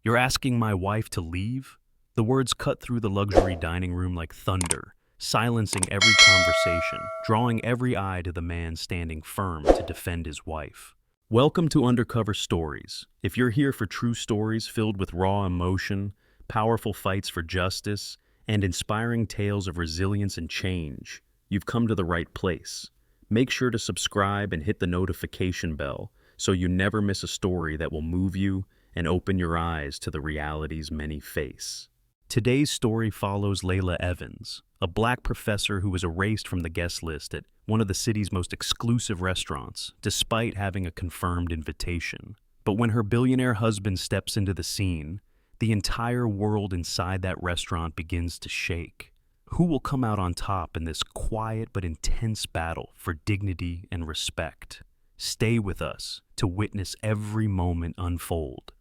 You're asking my wife to leave? The words cut through the luxury dining room like thunder, silencing every conversation, drawing every eye to the man standing firm to defend his wife. Welcome to Undercover Stories. If you're here for true stories filled with raw emotion, powerful fights for justice, and inspiring tales of resilience and change, you've come to the right place. Make sure to subscribe and hit the notification bell so you never miss a story that will move you and open your eyes to the realities many face. Today's story follows Layla Evans, a black professor who was erased from the guest list at one of the city's most exclusive restaurants, despite having a confirmed invitation. But when her billionaire husband steps into the scene, the entire world inside that restaurant begins to shake. Who will come out on top in this quiet but intense battle for dignity and respect? Stay with us to witness every moment unfold.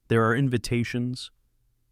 There are invitations,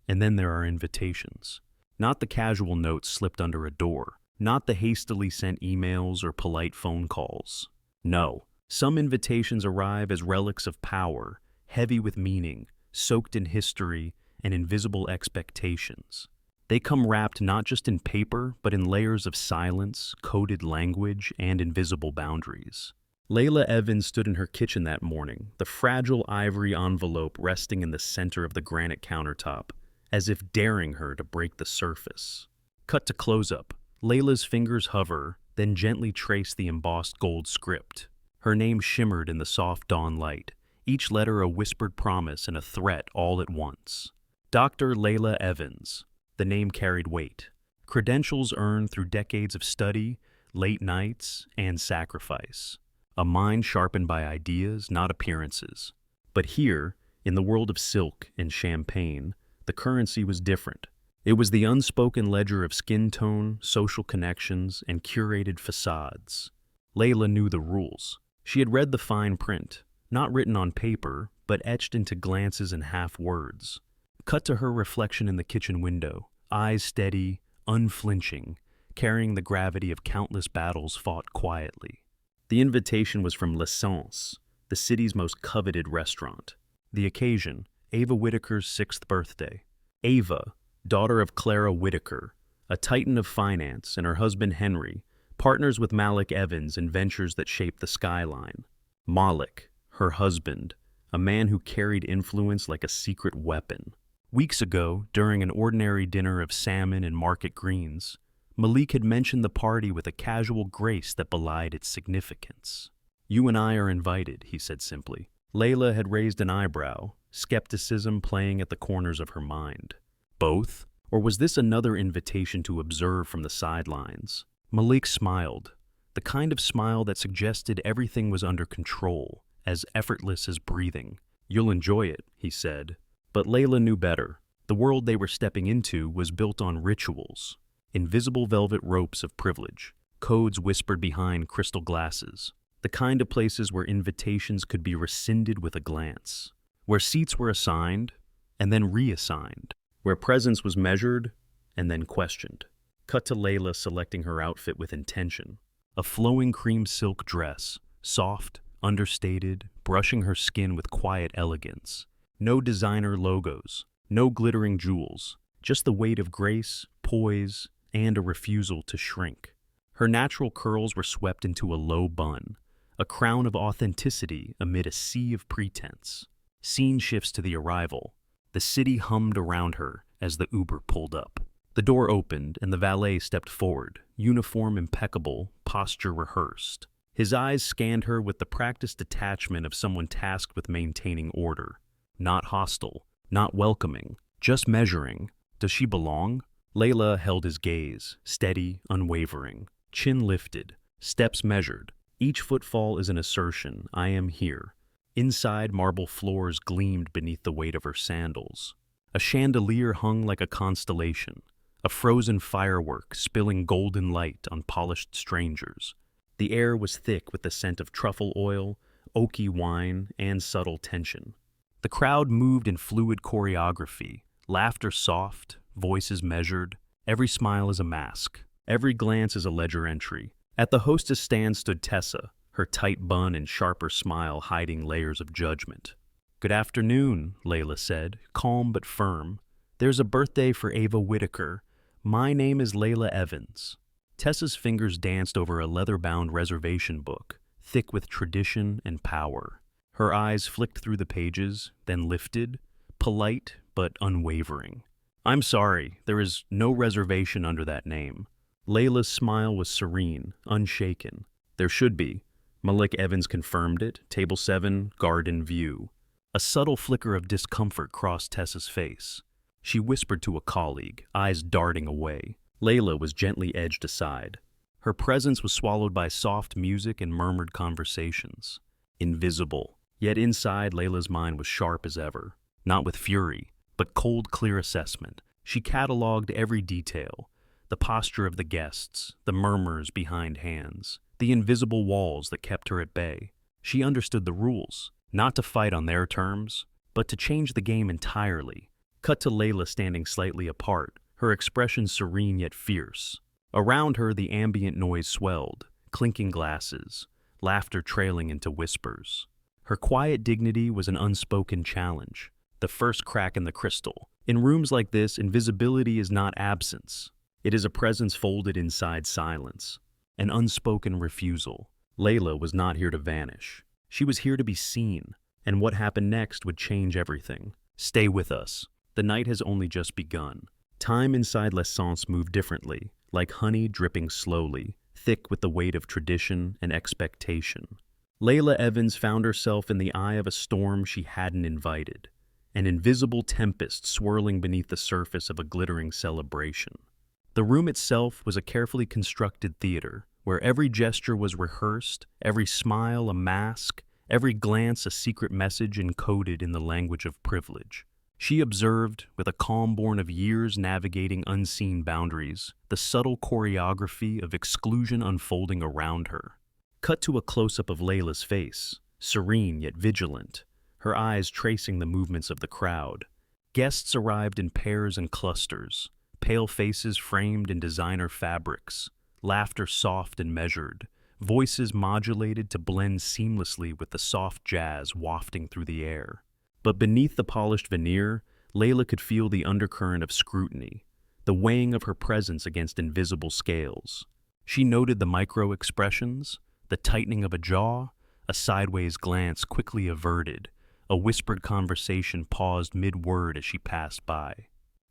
and then there are invitations. Not the casual notes slipped under a door, not the hastily sent emails or polite phone calls. No, some invitations arrive as relics of power, heavy with meaning, soaked in history and invisible expectations. They come wrapped not just in paper, but in layers of silence, coded language, and invisible boundaries. Layla Evans stood in her kitchen that morning, the fragile ivory envelope resting in the center of the granite countertop, as if daring her to break the surface. Cut to close-up. Layla's fingers hover, then gently trace the embossed gold script. Her name shimmered in the soft dawn light, each letter a whispered promise and a threat all at once. Dr. Layla Evans. The name carried weight. Credentials earned through decades of study, late nights, and sacrifice. A mind sharpened by ideas, not appearances. But here, in the world of silk and champagne, the currency was different. It was the unspoken ledger of skin tone, social connections, and curated facades. Layla knew the rules. She had read the fine print, not written on paper, but etched into glances and half-words. Cut to her reflection in the kitchen window, eyes steady, unflinching, carrying the gravity of countless battles fought quietly. The invitation was from L'Essence, the city's most coveted restaurant. The occasion, Ava Whitaker's 6th birthday. Ava, daughter of Clara Whitaker, a titan of finance, and her husband Henry, partners with Malik Evans in ventures that shape the skyline. Malik, her husband, a man who carried influence like a secret weapon. Weeks ago, during an ordinary dinner of salmon and market greens, Malik had mentioned the party with a casual grace that belied its significance. "You and I are invited," he said simply. Layla had raised an eyebrow, skepticism playing at the corners of her mind. Both? Or was this another invitation to observe from the sidelines? Malik smiled, the kind of smile that suggested everything was under control, as effortless as breathing. "You'll enjoy it," he said. But Layla knew better. The world they were stepping into was built on rituals, invisible velvet ropes of privilege, codes whispered behind crystal glasses, the kind of places where invitations could be rescinded with a glance, where seats were assigned and then reassigned, where presence was measured and then questioned. Cut to Layla selecting her outfit with intention. A flowing cream silk dress, soft, understated, brushing her skin with quiet elegance. No designer logos, no glittering jewels, just the weight of grace, poise, and a refusal to shrink. Her natural curls were swept into a low bun, a crown of authenticity amid a sea of pretense. Scene shifts to the arrival. The city hummed around her as the Uber pulled up. The door opened and the valet stepped forward, uniform impeccable, posture rehearsed. His eyes scanned her with the practiced detachment of someone tasked with maintaining order. Not hostile, not welcoming, just measuring. Does she belong? Layla held his gaze, steady, unwavering, chin lifted, steps measured. Each footfall is an assertion, I am here. Inside, marble floors gleamed beneath the weight of her sandals. A chandelier hung like a constellation, a frozen firework spilling golden light on polished strangers. The air was thick with the scent of truffle oil, oaky wine, and subtle tension. The crowd moved in fluid choreography, laughter soft, voices measured. Every smile is a mask. Every glance is a ledger entry. At the hostess stand stood Tessa, her tight bun and sharper smile hiding layers of judgment. Good afternoon, Layla said, calm but firm. There's a birthday for Ava Whitaker. My name is Layla Evans. Tessa's fingers danced over a leather-bound reservation book, thick with tradition and power. Her eyes flicked through the pages, then lifted, polite but unwavering. I'm sorry, there is no reservation under that name. Layla's smile was serene, unshaken. There should be. Malik Evans confirmed it, table 7, garden view. A subtle flicker of discomfort crossed Tessa's face. She whispered to a colleague, eyes darting away. Layla was gently edged aside. Her presence was swallowed by soft music and murmured conversations. Invisible. Yet inside, Layla's mind was sharp as ever. Not with fury, but cold, clear assessment. She catalogued every detail. The posture of the guests, the murmurs behind hands, the invisible walls that kept her at bay. She understood the rules. Not to fight on their terms, but to change the game entirely. Cut to Layla standing slightly apart, her expression serene yet fierce. Around her, the ambient noise swelled, clinking glasses, laughter trailing into whispers. Her quiet dignity was an unspoken challenge, the first crack in the crystal. In rooms like this, invisibility is not absence. It is a presence folded inside silence, an unspoken refusal. Layla was not here to vanish. She was here to be seen, and what happened next would change everything. Stay with us. The night has only just begun. Time inside l'essence moved differently, like honey dripping slowly, thick with the weight of tradition and expectation. Layla Evans found herself in the eye of a storm she hadn't invited, an invisible tempest swirling beneath the surface of a glittering celebration. The room itself was a carefully constructed theater, where every gesture was rehearsed, every smile a mask, every glance a secret message encoded in the language of privilege. She observed, with a calm born of years navigating unseen boundaries, the subtle choreography of exclusion unfolding around her. Cut to a close-up of Layla's face, serene yet vigilant, her eyes tracing the movements of the crowd. Guests arrived in pairs and clusters, pale faces framed in designer fabrics, laughter soft and measured, voices modulated to blend seamlessly with the soft jazz wafting through the air. But beneath the polished veneer, Layla could feel the undercurrent of scrutiny, the weighing of her presence against invisible scales. She noted the micro-expressions, the tightening of a jaw, a sideways glance quickly averted, a whispered conversation paused mid-word as she passed by.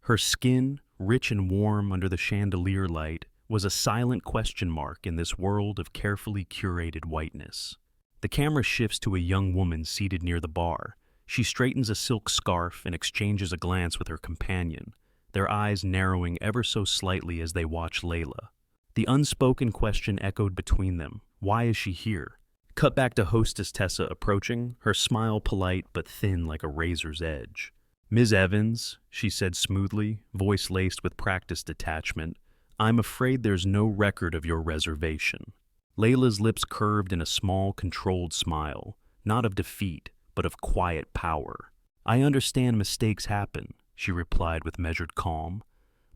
Her skin, rich and warm under the chandelier light, was a silent question mark in this world of carefully curated whiteness. The camera shifts to a young woman seated near the bar. She straightens a silk scarf and exchanges a glance with her companion, their eyes narrowing ever so slightly as they watch Layla. The unspoken question echoed between them. Why is she here? Cut back to hostess Tessa approaching, her smile polite but thin like a razor's edge. Ms. Evans, she said smoothly, voice laced with practiced detachment, I'm afraid there's no record of your reservation. Layla's lips curved in a small, controlled smile, not of defeat, but of quiet power. I understand mistakes happen, she replied with measured calm.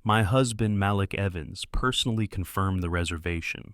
My husband, Malik Evans, personally confirmed the reservation.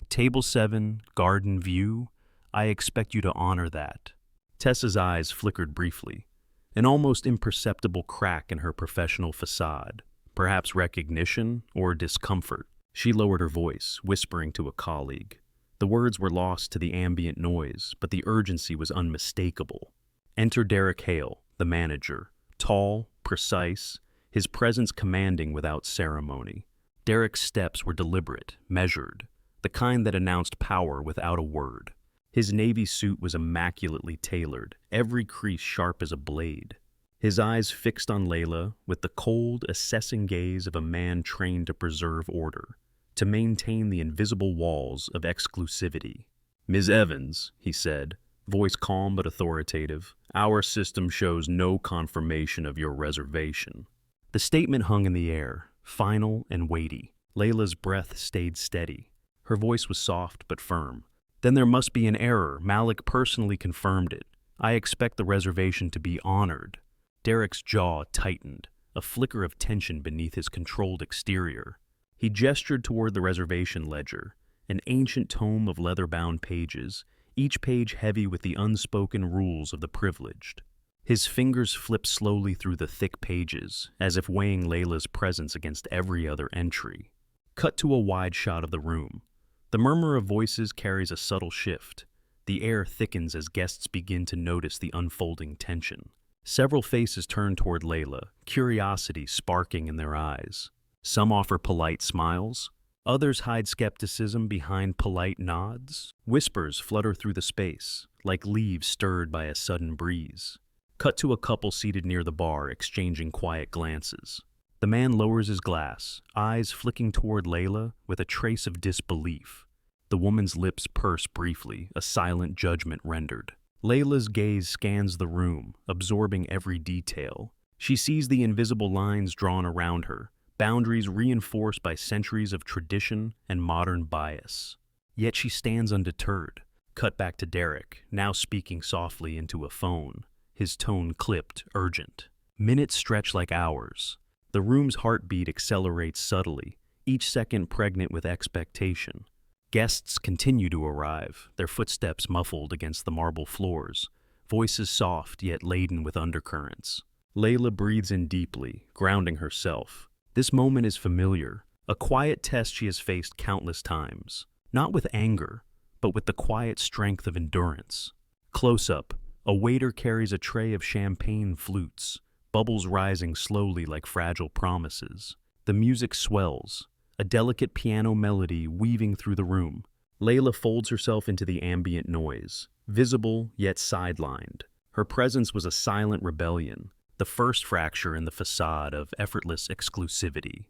Table 7, garden view, I expect you to honor that. Tessa's eyes flickered briefly, an almost imperceptible crack in her professional facade. Perhaps recognition or discomfort. She lowered her voice, whispering to a colleague. The words were lost to the ambient noise, but the urgency was unmistakable. Enter Derek Hale, the manager, tall, precise, his presence commanding without ceremony. Derek's steps were deliberate, measured, the kind that announced power without a word. His navy suit was immaculately tailored, every crease sharp as a blade. His eyes fixed on Layla with the cold, assessing gaze of a man trained to preserve order, to maintain the invisible walls of exclusivity. Ms. Evans, he said, voice calm but authoritative, our system shows no confirmation of your reservation. The statement hung in the air, final and weighty. Layla's breath stayed steady. Her voice was soft but firm. Then there must be an error. Malik personally confirmed it. I expect the reservation to be honored. Derek's jaw tightened, a flicker of tension beneath his controlled exterior. He gestured toward the reservation ledger, an ancient tome of leather-bound pages, each page heavy with the unspoken rules of the privileged. His fingers flip slowly through the thick pages, as if weighing Layla's presence against every other entry. Cut to a wide shot of the room. The murmur of voices carries a subtle shift. The air thickens as guests begin to notice the unfolding tension. Several faces turn toward Layla, curiosity sparking in their eyes. Some offer polite smiles. Others hide skepticism behind polite nods. Whispers flutter through the space, like leaves stirred by a sudden breeze. Cut to a couple seated near the bar, exchanging quiet glances. The man lowers his glass, eyes flicking toward Layla with a trace of disbelief. The woman's lips purse briefly, a silent judgment rendered. Layla's gaze scans the room, absorbing every detail. She sees the invisible lines drawn around her, boundaries reinforced by centuries of tradition and modern bias. Yet she stands undeterred. Cut back to Derek, now speaking softly into a phone, his tone clipped, urgent. Minutes stretch like hours. The room's heartbeat accelerates subtly, each second pregnant with expectation. Guests continue to arrive, their footsteps muffled against the marble floors, voices soft yet laden with undercurrents. Layla breathes in deeply, grounding herself. This moment is familiar, a quiet test she has faced countless times, not with anger, but with the quiet strength of endurance. Close up, a waiter carries a tray of champagne flutes, bubbles rising slowly like fragile promises. The music swells, a delicate piano melody weaving through the room. Layla folds herself into the ambient noise, visible yet sidelined. Her presence was a silent rebellion, the first fracture in the facade of effortless exclusivity.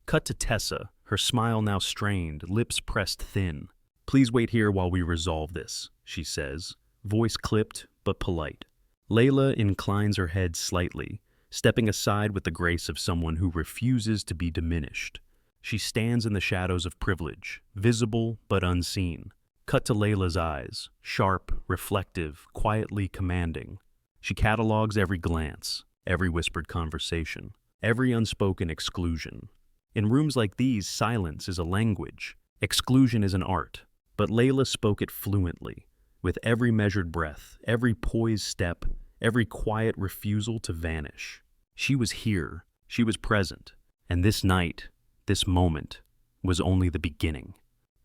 Cut to Tessa, her smile now strained, lips pressed thin. "Please wait here while we resolve this," she says, voice clipped but polite. Layla inclines her head slightly, stepping aside with the grace of someone who refuses to be diminished. She stands in the shadows of privilege, visible but unseen. Cut to Layla's eyes, sharp, reflective, quietly commanding. She catalogs every glance, every whispered conversation, every unspoken exclusion. In rooms like these, silence is a language, exclusion is an art. But Layla spoke it fluently, with every measured breath, every poised step, every quiet refusal to vanish. She was here, she was present, and this night, this moment, was only the beginning.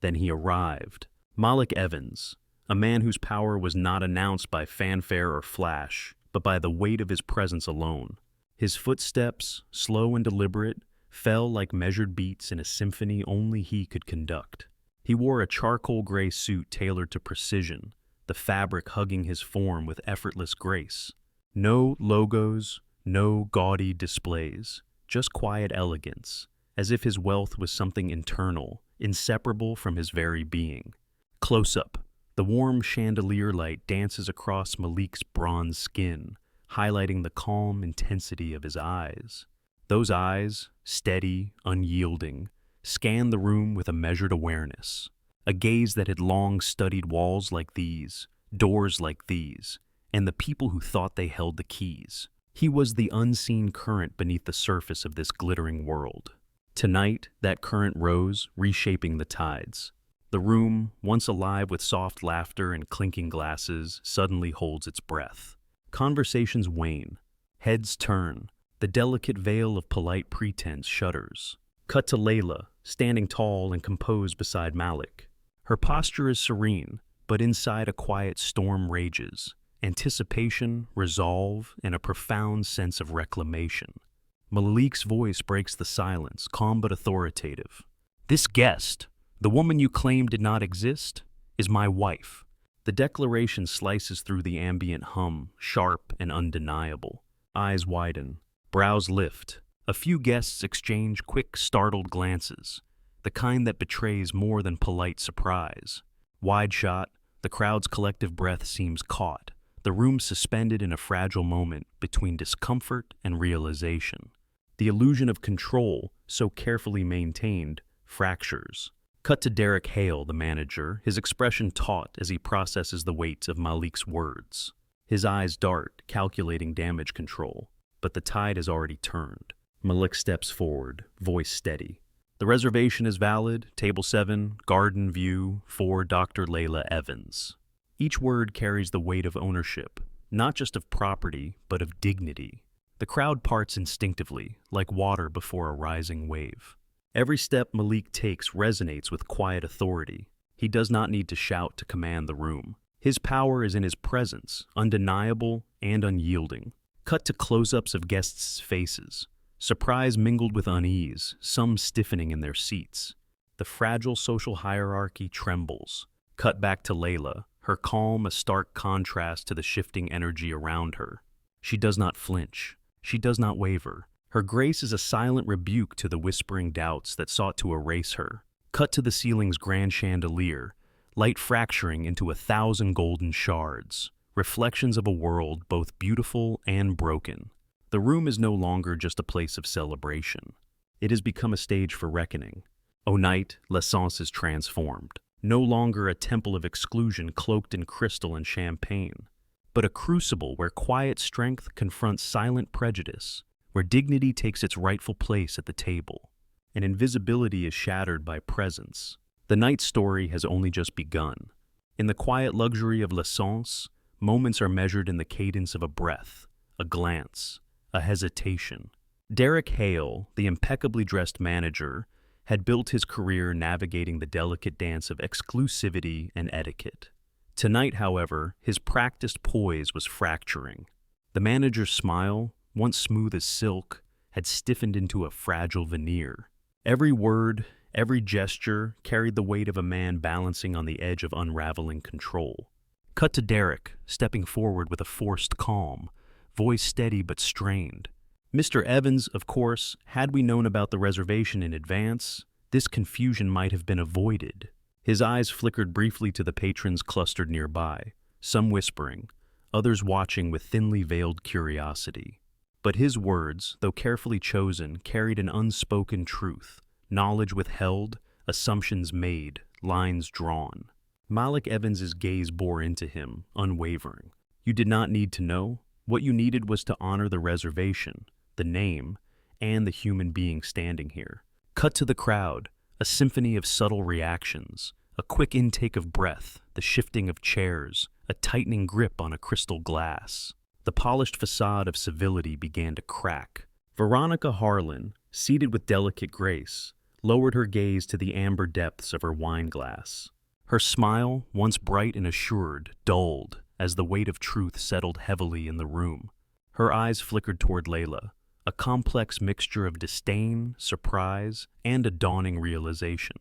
Then he arrived, Malik Evans, a man whose power was not announced by fanfare or flash, but by the weight of his presence alone. His footsteps, slow and deliberate, fell like measured beats in a symphony only he could conduct. He wore a charcoal gray suit tailored to precision, the fabric hugging his form with effortless grace. No logos, no gaudy displays, just quiet elegance, as if his wealth was something internal, inseparable from his very being. Close up, the warm chandelier light dances across Malik's bronze skin, highlighting the calm intensity of his eyes. Those eyes, steady, unyielding, scanned the room with a measured awareness, a gaze that had long studied walls like these, doors like these, and the people who thought they held the keys. He was the unseen current beneath the surface of this glittering world. Tonight, that current rose, reshaping the tides. The room, once alive with soft laughter and clinking glasses, suddenly holds its breath. Conversations wane. Heads turn. The delicate veil of polite pretense shudders. Cut to Layla, standing tall and composed beside Malik. Her posture is serene, but inside a quiet storm rages. Anticipation, resolve, and a profound sense of reclamation. Malik's voice breaks the silence, calm but authoritative. "This guest, the woman you claim did not exist, is my wife." The declaration slices through the ambient hum, sharp and undeniable. Eyes widen, brows lift. A few guests exchange quick, startled glances, the kind that betrays more than polite surprise. Wide shot, the crowd's collective breath seems caught, the room suspended in a fragile moment between discomfort and realization. The illusion of control, so carefully maintained, fractures. Cut to Derek Hale, the manager, his expression taut as he processes the weight of Malik's words. His eyes dart, calculating damage control, but the tide has already turned. Malik steps forward, voice steady. "The reservation is valid, table 7, garden view, for Dr. Layla Evans." Each word carries the weight of ownership, not just of property, but of dignity. The crowd parts instinctively, like water before a rising wave. Every step Malik takes resonates with quiet authority. He does not need to shout to command the room. His power is in his presence, undeniable and unyielding. Cut to close-ups of guests' faces. Surprise mingled with unease, some stiffening in their seats. The fragile social hierarchy trembles. Cut back to Layla, her calm a stark contrast to the shifting energy around her. She does not flinch. She does not waver. Her grace is a silent rebuke to the whispering doubts that sought to erase her. Cut to the ceiling's grand chandelier, light fracturing into 1,000 golden shards, reflections of a world both beautiful and broken. The room is no longer just a place of celebration. It has become a stage for reckoning. O night, l'essence is transformed. No longer a temple of exclusion cloaked in crystal and champagne, but a crucible where quiet strength confronts silent prejudice, where dignity takes its rightful place at the table, and invisibility is shattered by presence. The night's story has only just begun. In the quiet luxury of l'essence, moments are measured in the cadence of a breath, a glance, a hesitation. Derek Hale, the impeccably dressed manager, had built his career navigating the delicate dance of exclusivity and etiquette. Tonight, however, his practiced poise was fracturing. The manager's smile, once smooth as silk, had stiffened into a fragile veneer. Every word, every gesture carried the weight of a man balancing on the edge of unraveling control. Cut to Derek, stepping forward with a forced calm, voice steady but strained. Mr. Evans, of course, had we known about the reservation in advance, this confusion might have been avoided. His eyes flickered briefly to the patrons clustered nearby, some whispering, others watching with thinly veiled curiosity. But his words, though carefully chosen, carried an unspoken truth, knowledge withheld, assumptions made, lines drawn. Malik Evans's gaze bore into him, unwavering. You did not need to know. What you needed was to honor the reservation, the name, and the human being standing here. Cut to the crowd, a symphony of subtle reactions, a quick intake of breath, the shifting of chairs, a tightening grip on a crystal glass. The polished facade of civility began to crack. Veronica Harlan, seated with delicate grace, lowered her gaze to the amber depths of her wine glass. Her smile, once bright and assured, dulled as the weight of truth settled heavily in the room. Her eyes flickered toward Layla, a complex mixture of disdain, surprise, and a dawning realization.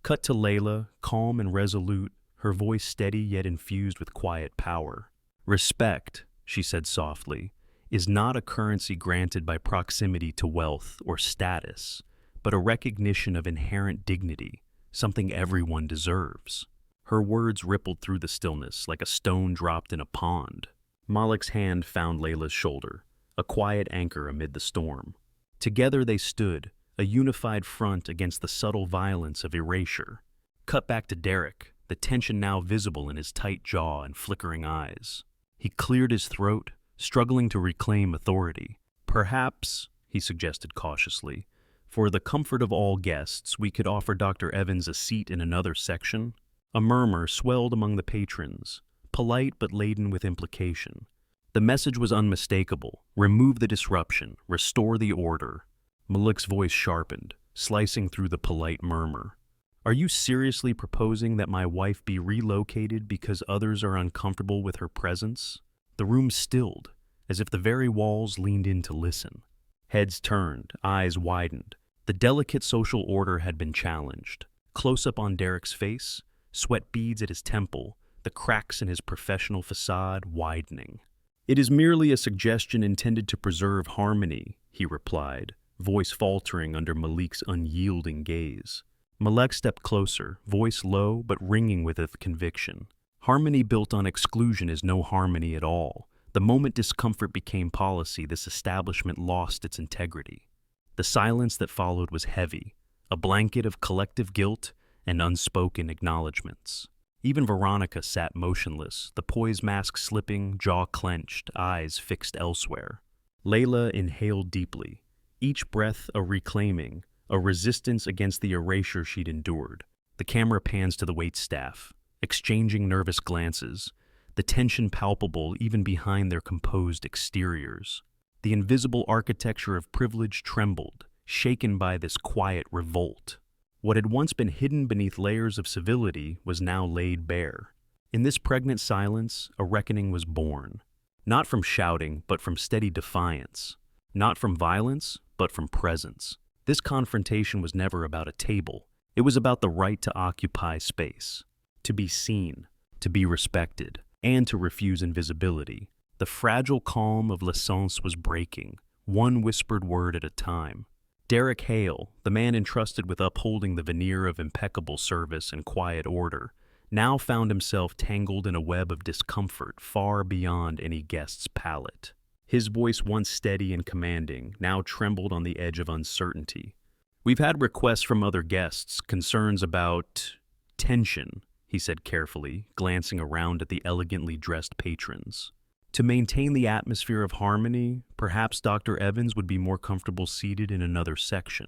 Cut to Layla, calm and resolute, her voice steady yet infused with quiet power. Respect, she said softly, is not a currency granted by proximity to wealth or status, but a recognition of inherent dignity, something everyone deserves. Her words rippled through the stillness like a stone dropped in a pond. Malik's hand found Layla's shoulder, a quiet anchor amid the storm. Together they stood, a unified front against the subtle violence of erasure. Cut back to Derek, the tension now visible in his tight jaw and flickering eyes. He cleared his throat, struggling to reclaim authority. Perhaps, he suggested cautiously, for the comfort of all guests, we could offer Dr. Evans a seat in another section. A murmur swelled among the patrons, polite but laden with implication. The message was unmistakable. Remove the disruption, restore the order. Malik's voice sharpened, slicing through the polite murmur. Are you seriously proposing that my wife be relocated because others are uncomfortable with her presence? The room stilled, as if the very walls leaned in to listen. Heads turned, eyes widened. The delicate social order had been challenged. Close up on Derek's face, sweat beads at his temple, the cracks in his professional facade widening. It is merely a suggestion intended to preserve harmony, he replied, voice faltering under Malik's unyielding gaze. Malik stepped closer, voice low but ringing with a conviction. Harmony built on exclusion is no harmony at all. The moment discomfort became policy, this establishment lost its integrity. The silence that followed was heavy, a blanket of collective guilt and unspoken acknowledgments. Even Veronica sat motionless, the poise mask slipping, jaw clenched, eyes fixed elsewhere. Layla inhaled deeply, each breath a reclaiming, a resistance against the erasure she'd endured. The camera pans to the waitstaff, exchanging nervous glances. the tension palpable even behind their composed exteriors. The invisible architecture of privilege trembled, shaken by this quiet revolt. What had once been hidden beneath layers of civility was now laid bare. In this pregnant silence, a reckoning was born. Not from shouting, but from steady defiance. Not from violence, but from presence. This confrontation was never about a table. It was about the right to occupy space, to be seen, to be respected, and to refuse invisibility. The fragile calm of l'essence was breaking, one whispered word at a time. Derek Hale, the man entrusted with upholding the veneer of impeccable service and quiet order, now found himself tangled in a web of discomfort far beyond any guest's palate. His voice, once steady and commanding, now trembled on the edge of uncertainty. "We've had requests from other guests, concerns about tension," he said carefully, glancing around at the elegantly dressed patrons. "To maintain the atmosphere of harmony, perhaps Dr. Evans would be more comfortable seated in another section."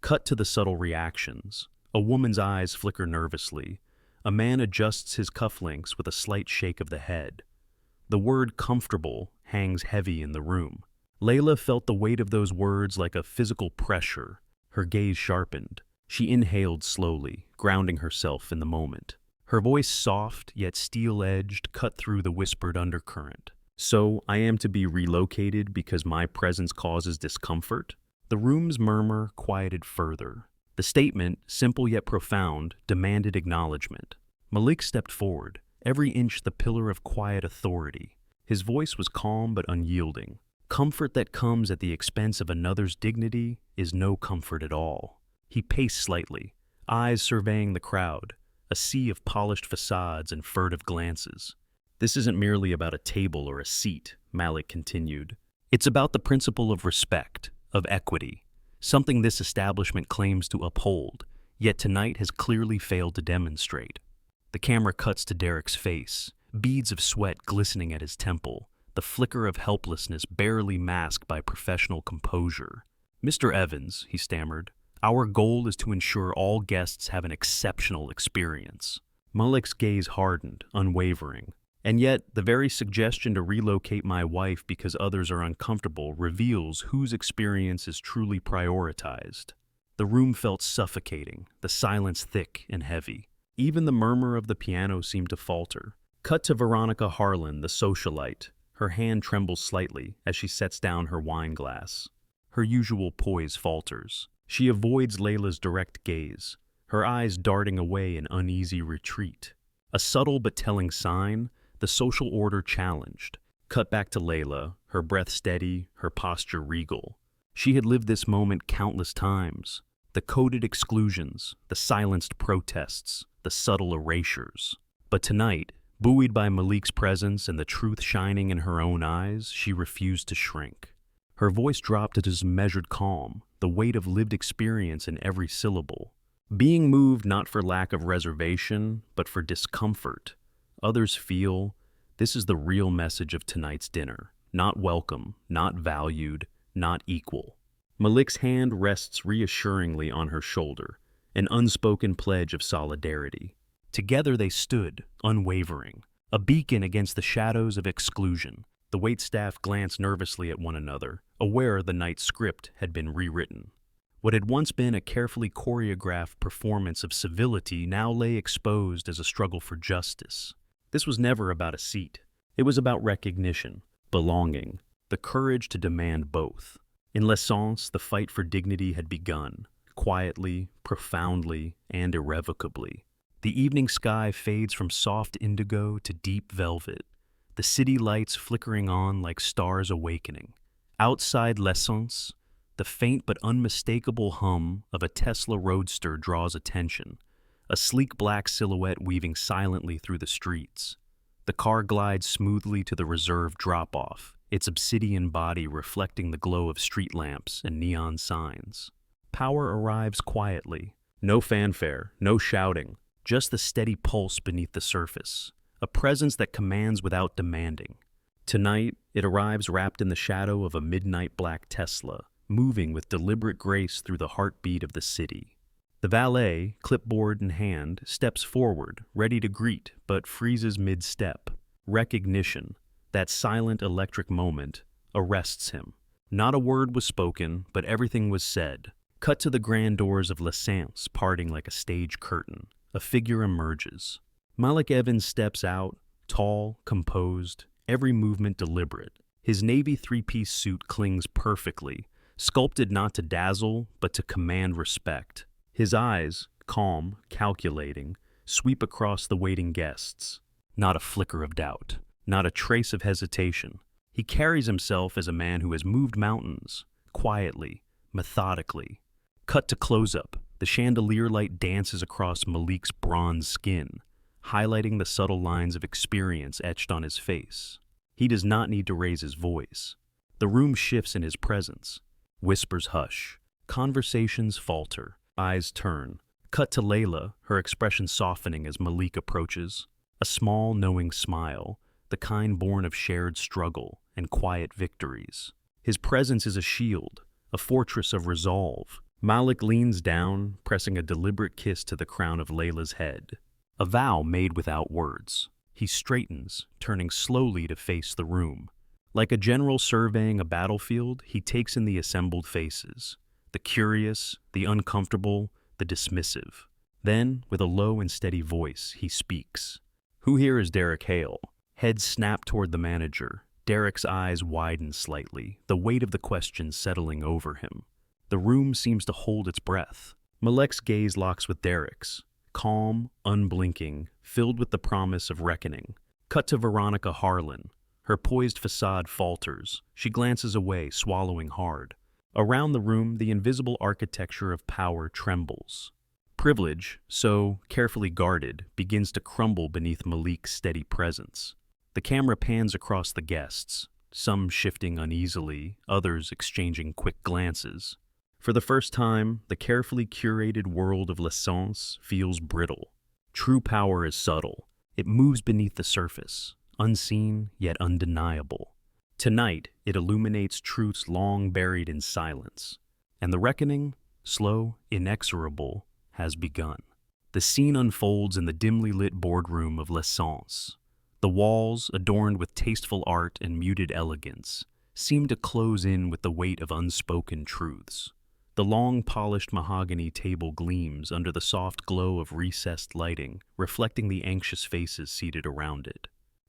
Cut to the subtle reactions. A woman's eyes flicker nervously. A man adjusts his cufflinks with a slight shake of the head. The word comfortable hangs heavy in the room. Layla felt the weight of those words like a physical pressure. Her gaze sharpened. She inhaled slowly, grounding herself in the moment. Her voice, soft yet steel-edged, cut through the whispered undercurrent. "So, I am to be relocated because my presence causes discomfort?" The room's murmur quieted further. The statement, simple yet profound, demanded acknowledgement. Malik stepped forward, every inch the pillar of quiet authority. His voice was calm but unyielding. Comfort that comes at the expense of another's dignity is no comfort at all. He paced slightly, eyes surveying the crowd, a sea of polished facades and furtive glances. "This isn't merely about a table or a seat," Malik continued. "It's about the principle of respect, of equity, something this establishment claims to uphold, yet tonight has clearly failed to demonstrate." The camera cuts to Derek's face, beads of sweat glistening at his temple, the flicker of helplessness barely masked by professional composure. "Mr. Evans," he stammered, "our goal is to ensure all guests have an exceptional experience." Malik's gaze hardened, unwavering. "And yet, the very suggestion to relocate my wife because others are uncomfortable reveals whose experience is truly prioritized." The room felt suffocating, the silence thick and heavy. Even the murmur of the piano seemed to falter. Cut to Veronica Harlan, the socialite. Her hand trembles slightly as she sets down her wine glass. Her usual poise falters. She avoids Layla's direct gaze, her eyes darting away in uneasy retreat. A subtle but telling sign, the social order challenged. Cut back to Layla, her breath steady, her posture regal. She had lived this moment countless times. The coded exclusions, the silenced protests, the subtle erasures. But tonight, buoyed by Malik's presence and the truth shining in her own eyes, she refused to shrink. Her voice dropped to measured calm, the weight of lived experience in every syllable. Being moved not for lack of reservation, but for discomfort. Others feel this is the real message of tonight's dinner. Not welcome, not valued, not equal. Malik's hand rests reassuringly on her shoulder, an unspoken pledge of solidarity. Together they stood, unwavering, a beacon against the shadows of exclusion. The waitstaff glanced nervously at one another, aware the night's script had been rewritten. What had once been a carefully choreographed performance of civility now lay exposed as a struggle for justice. This was never about a seat. It was about recognition, belonging, the courage to demand both. In l'essence, the fight for dignity had begun, quietly, profoundly, and irrevocably. The evening sky fades from soft indigo to deep velvet, the city lights flickering on like stars awakening. Outside l'essence, the faint but unmistakable hum of a Tesla Roadster draws attention, a sleek black silhouette weaving silently through the streets. The car glides smoothly to the reserved drop-off, its obsidian body reflecting the glow of street lamps and neon signs. Power arrives quietly. No fanfare, no shouting, just the steady pulse beneath the surface, a presence that commands without demanding. Tonight, it arrives wrapped in the shadow of a midnight black Tesla, moving with deliberate grace through the heartbeat of the city. The valet, clipboard in hand, steps forward, ready to greet, but freezes mid-step. recognition, that silent electric moment, arrests him. Not a word was spoken, but everything was said. Cut to the grand doors of l'essence parting like a stage curtain. A figure emerges. Malik Evans steps out, tall, composed, every movement deliberate. His navy three-piece suit clings perfectly, sculpted not to dazzle, but to command respect. His eyes, calm, calculating, sweep across the waiting guests. Not a flicker of doubt, not a trace of hesitation. He carries himself as a man who has moved mountains, quietly, methodically. Cut to close-up. The chandelier light dances across Malik's bronze skin, highlighting the subtle lines of experience etched on his face. He does not need to raise his voice. The room shifts in his presence. Whispers hush. Conversations falter. Eyes turn. Cut to Layla, her expression softening as Malik approaches. A small, knowing smile, the kind born of shared struggle and quiet victories. His presence is a shield, a fortress of resolve. Malik leans down, pressing a deliberate kiss to the crown of Layla's head. A vow made without words. He straightens, turning slowly to face the room. Like a general surveying a battlefield, he takes in the assembled faces. The curious, the uncomfortable, the dismissive. Then, with a low and steady voice, he speaks. "Who here is Derek Hale?" Head snapped toward the manager. Derek's eyes widen slightly, the weight of the question settling over him. The room seems to hold its breath. Malik's gaze locks with Derek's. Calm, unblinking, filled with the promise of reckoning. Cut to Veronica Harlan. Her poised facade falters. She glances away, swallowing hard. Around the room, the invisible architecture of power trembles. Privilege, so carefully guarded, begins to crumble beneath Malik's steady presence. The camera pans across the guests, some shifting uneasily, others exchanging quick glances. For the first time, the carefully curated world of l'essence feels brittle. True power is subtle. It moves beneath the surface, unseen yet undeniable. Tonight, it illuminates truths long buried in silence. And the reckoning, slow, inexorable, has begun. The scene unfolds in the dimly lit boardroom of l'essence. The walls, adorned with tasteful art and muted elegance, seem to close in with the weight of unspoken truths. The long, polished mahogany table gleams under the soft glow of recessed lighting, reflecting the anxious faces seated around it.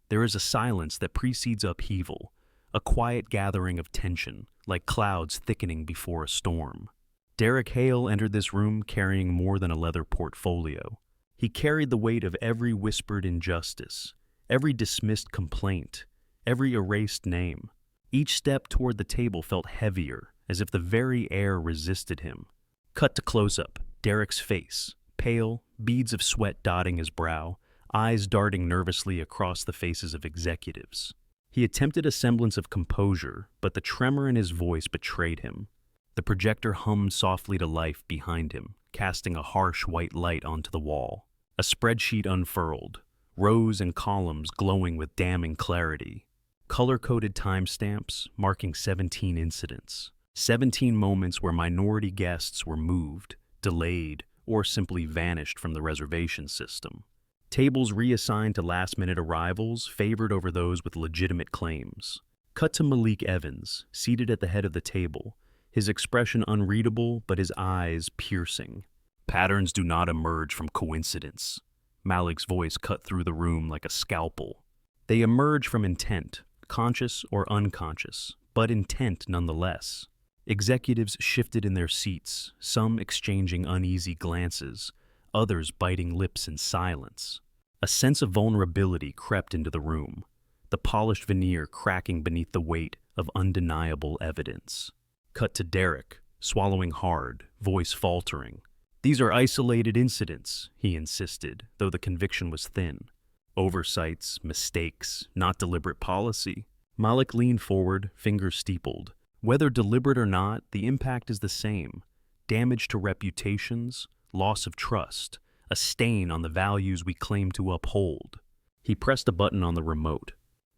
There is a silence that precedes upheaval, a quiet gathering of tension, like clouds thickening before a storm. Derek Hale entered this room carrying more than a leather portfolio. He carried the weight of every whispered injustice, every dismissed complaint, every erased name. Each step toward the table felt heavier, as if the very air resisted him. Cut to close-up, Derek's face, pale, beads of sweat dotting his brow, eyes darting nervously across the faces of executives. He attempted a semblance of composure, but the tremor in his voice betrayed him. The projector hummed softly to life behind him, casting a harsh white light onto the wall. A spreadsheet unfurled, rows and columns glowing with damning clarity. Color-coded timestamps marking 17 incidents. 17 moments where minority guests were moved, delayed, or simply vanished from the reservation system. Tables reassigned to last-minute arrivals favored over those with legitimate claims. Cut to Malik Evans, seated at the head of the table, his expression unreadable but his eyes piercing. Patterns do not emerge from coincidence. Malik's voice cut through the room like a scalpel. They emerge from intent, conscious or unconscious, but intent nonetheless. Executives shifted in their seats, some exchanging uneasy glances, others biting lips in silence. A sense of vulnerability crept into the room, the polished veneer cracking beneath the weight of undeniable evidence. Cut to Derek, swallowing hard, voice faltering. "These are isolated incidents," he insisted, though the conviction was thin. "Oversights, mistakes, not deliberate policy." Malik leaned forward, fingers steepled. Whether deliberate or not, the impact is the same. Damage to reputations, loss of trust, a stain on the values we claim to uphold. He pressed a button on the remote.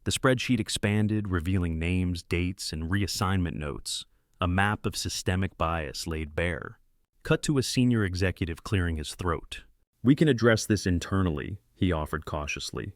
The spreadsheet expanded, revealing names, dates, and reassignment notes. A map of systemic bias laid bare. Cut to a senior executive clearing his throat. "We can address this internally," he offered cautiously.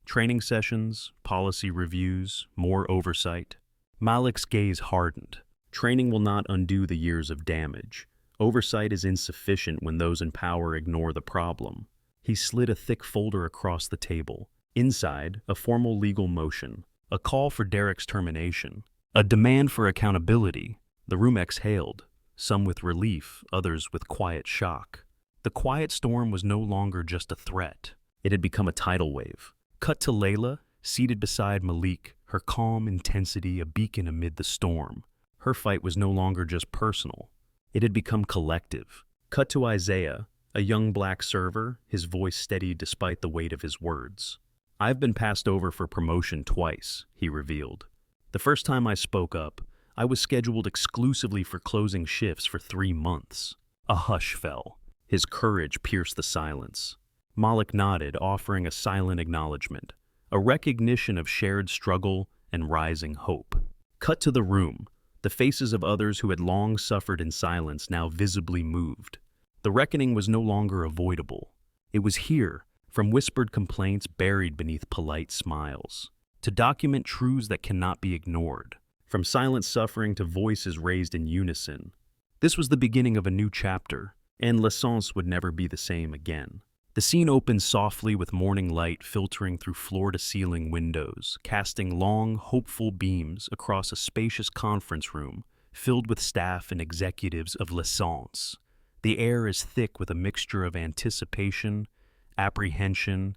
Training sessions, policy reviews, more oversight. Malik's gaze hardened. Training will not undo the years of damage. Oversight is insufficient when those in power ignore the problem. He slid a thick folder across the table. Inside, a formal legal motion, a call for Derek's termination, a demand for accountability. The room exhaled, some with relief, others with quiet shock. The quiet storm was no longer just a threat. It had become a tidal wave. Cut to Layla, seated beside Malik, her calm intensity a beacon amid the storm. Her fight was no longer just personal. It had become collective. Cut to Isaiah, a young black server, his voice steady despite the weight of his words. "I've been passed over for promotion twice," he revealed. "The first time I spoke up, I was scheduled exclusively for closing shifts for 3 months. A hush fell. His courage pierced the silence. Malik nodded, offering a silent acknowledgement, a recognition of shared struggle and rising hope. Cut to the room, the faces of others who had long suffered in silence now visibly moved. The reckoning was no longer avoidable. It was here, from whispered complaints buried beneath polite smiles, to document truths that cannot be ignored, from silent suffering to voices raised in unison. This was the beginning of a new chapter, and l'essence would never be the same again. The scene opened softly with morning light filtering through floor-to-ceiling windows, casting long, hopeful beams across a spacious conference room filled with staff and executives of l'essence. The air is thick with a mixture of anticipation, apprehension,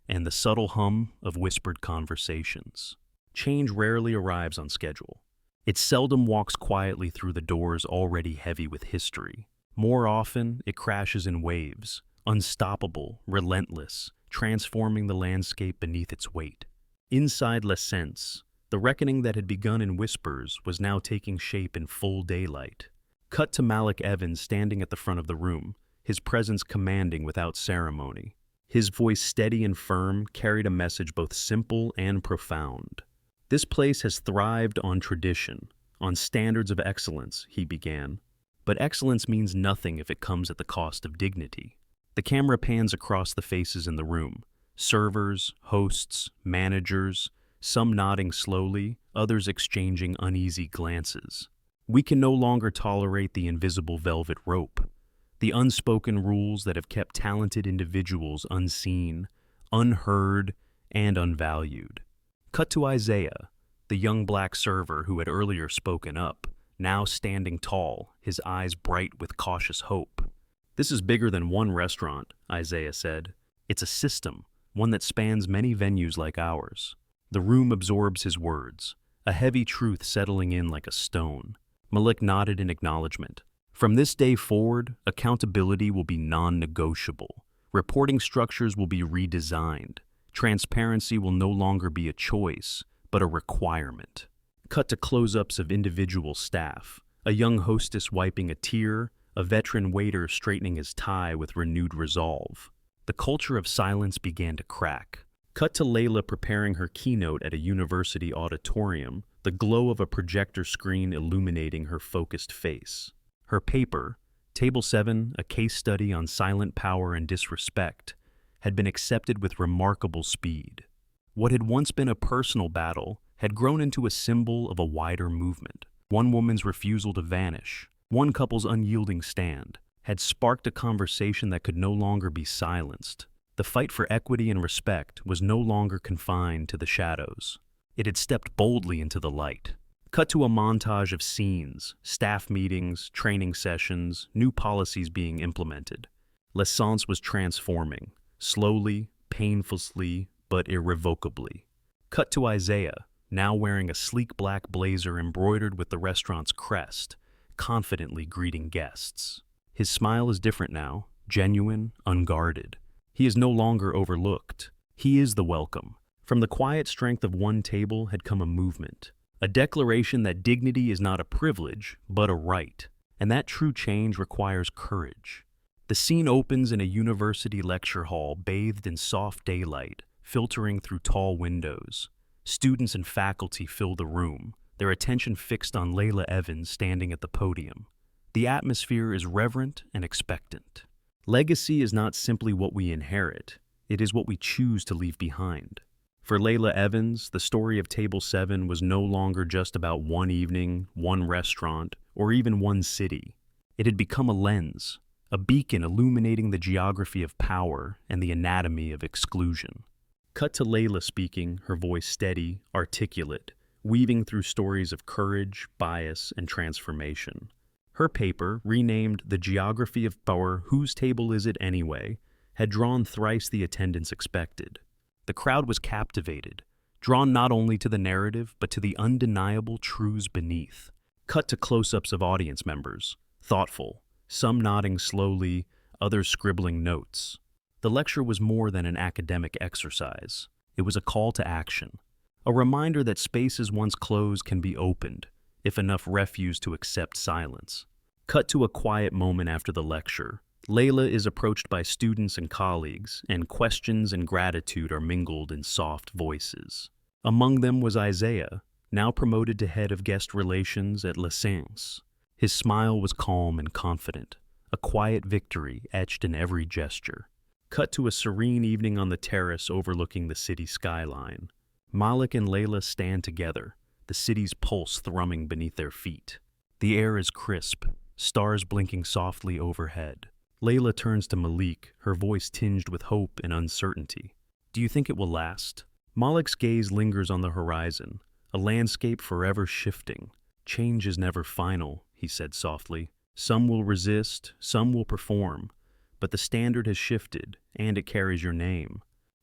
and the subtle hum of whispered conversations. Change rarely arrives on schedule. It seldom walks quietly through the doors already heavy with history. More often, it crashes in waves, unstoppable, relentless, transforming the landscape beneath its weight. Inside l'essence, the reckoning that had begun in whispers was now taking shape in full daylight. Cut to Malik Evans standing at the front of the room, his presence commanding without ceremony. His voice steady and firm carried a message both simple and profound. "This place has thrived on tradition, on standards of excellence," he began. "But excellence means nothing if it comes at the cost of dignity." The camera pans across the faces in the room. Servers, hosts, managers, some nodding slowly, others exchanging uneasy glances. We can no longer tolerate the invisible velvet rope, the unspoken rules that have kept talented individuals unseen, unheard, and unvalued. Cut to Isaiah, the young black server who had earlier spoken up, now standing tall, his eyes bright with cautious hope. "This is bigger than one restaurant," Isaiah said. "It's a system, one that spans many venues like ours." The room absorbs his words, a heavy truth settling in like a stone. Malik nodded in acknowledgement. "From this day forward, accountability will be non-negotiable. Reporting structures will be redesigned. Transparency will no longer be a choice, but a requirement." Cut to close-ups of individual staff, a young hostess wiping a tear, a veteran waiter straightening his tie with renewed resolve. The culture of silence began to crack. Cut to Layla preparing her keynote at a university auditorium, the glow of a projector screen illuminating her focused face. Her paper, Table 7, a case study on silent power and disrespect, had been accepted with remarkable speed. What had once been a personal battle had grown into a symbol of a wider movement. One woman's refusal to vanish, one couple's unyielding stand, had sparked a conversation that could no longer be silenced. The fight for equity and respect was no longer confined to the shadows. It had stepped boldly into the light. Cut to a montage of scenes, staff meetings, training sessions, new policies being implemented. L'essence was transforming, slowly, painfully, but irrevocably. Cut to Isaiah, now wearing a sleek black blazer embroidered with the restaurant's crest, confidently greeting guests. His smile is different now, genuine, unguarded. He is no longer overlooked. He is the welcome. From the quiet strength of one table had come a movement, a declaration that dignity is not a privilege, but a right, and that true change requires courage. The scene opens in a university lecture hall bathed in soft daylight, filtering through tall windows. Students and faculty fill the room, their attention fixed on Layla Evans standing at the podium. The atmosphere is reverent and expectant. Legacy is not simply what we inherit, it is what we choose to leave behind. For Layla Evans, the story of Table 7 was no longer just about one evening, one restaurant, or even one city. It had become a lens, a beacon illuminating the geography of power and the anatomy of exclusion. Cut to Layla speaking, her voice steady, articulate, weaving through stories of courage, bias, and transformation. Her paper, renamed The Geography of Power, Whose Table Is It Anyway?, had drawn thrice the attendance expected. The crowd was captivated, drawn not only to the narrative, but to the undeniable truths beneath. Cut to close-ups of audience members, thoughtful, some nodding slowly, others scribbling notes. The lecture was more than an academic exercise. It was a call to action, a reminder that spaces once closed can be opened, if enough refuse to accept silence. Cut to a quiet moment after the lecture. Layla is approached by students and colleagues, and questions and gratitude are mingled in soft voices. Among them was Isaiah, now promoted to head of guest relations at L'Essence. His smile was calm and confident, a quiet victory etched in every gesture. Cut to a serene evening on the terrace overlooking the city skyline. Malik and Layla stand together, the city's pulse thrumming beneath their feet. The air is crisp, stars blinking softly overhead. Layla turns to Malik, her voice tinged with hope and uncertainty. "Do you think it will last?" Malik's gaze lingers on the horizon, a landscape forever shifting. "Change is never final," he said softly. "Some will resist, some will perform, but the standard has shifted, and it carries your name."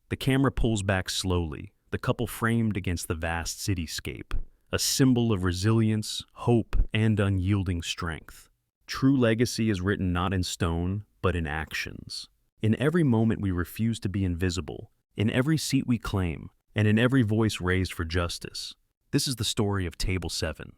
The camera pulls back slowly, the couple framed against the vast cityscape, a symbol of resilience, hope, and unyielding strength. True legacy is written not in stone, but in actions. In every moment we refuse to be invisible, in every seat we claim, and in every voice raised for justice. This is the story of Table 7,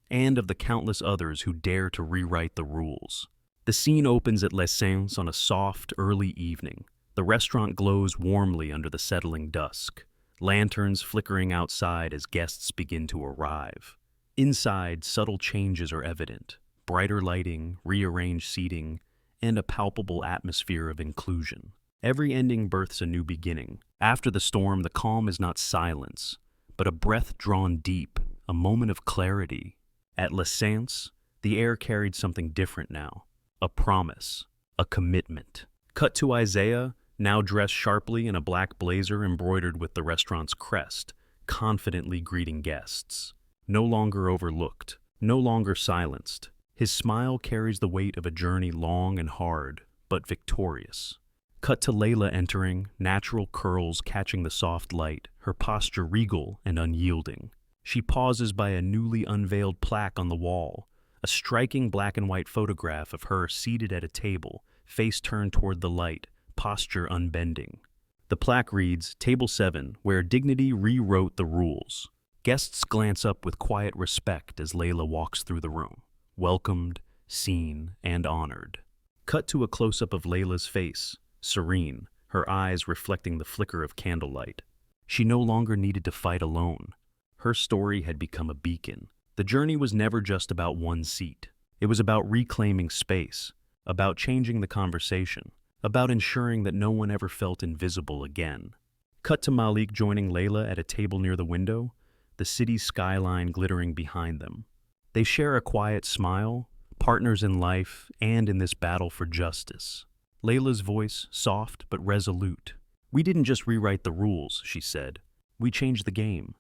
and of the countless others who dare to rewrite the rules. The scene opens at L'Essence on a soft, early evening. The restaurant glows warmly under the settling dusk, lanterns flickering outside as guests begin to arrive. Inside, subtle changes are evident: brighter lighting, rearranged seating, and a palpable atmosphere of inclusion. Every ending births a new beginning. After the storm, the calm is not silence, but a breath drawn deep, a moment of clarity. At L'Essence, the air carried something different now: a promise, a commitment. Cut to Isaiah, now dressed sharply in a black blazer embroidered with the restaurant's crest, confidently greeting guests. No longer overlooked, no longer silenced. His smile carries the weight of a journey long and hard, but victorious. Cut to Layla entering, natural curls catching the soft light, her posture regal and unyielding. She pauses by a newly unveiled plaque on the wall, a striking black and white photograph of her seated at a table, face turned toward the light, posture unbending. The plaque reads, "Table 7, where dignity rewrote the rules." Guests glance up with quiet respect as Layla walks through the room, welcomed, seen, and honored. Cut to a close-up of Layla's face, serene, her eyes reflecting the flicker of candlelight. She no longer needed to fight alone. Her story had become a beacon. The journey was never just about one seat. It was about reclaiming space, about changing the conversation, about ensuring that no one ever felt invisible again. Cut to Malik joining Layla at a table near the window, the city's skyline glittering behind them. They share a quiet smile, partners in life and in this battle for justice. Layla's voice, soft but resolute. "We didn't just rewrite the rules," she said. "We changed the game."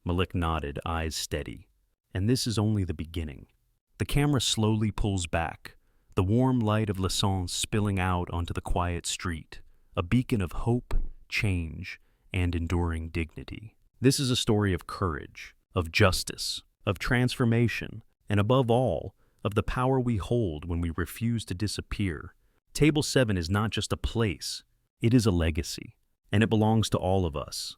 Malik nodded, eyes steady. "And this is only the beginning." The camera slowly pulls back, the warm light of L'Essence spilling out onto the quiet street, a beacon of hope, change, and enduring dignity. This is a story of courage, of justice, of transformation, and above all, of the power we hold when we refuse to disappear. Table 7 is not just a place, it is a legacy, and it belongs to all of us.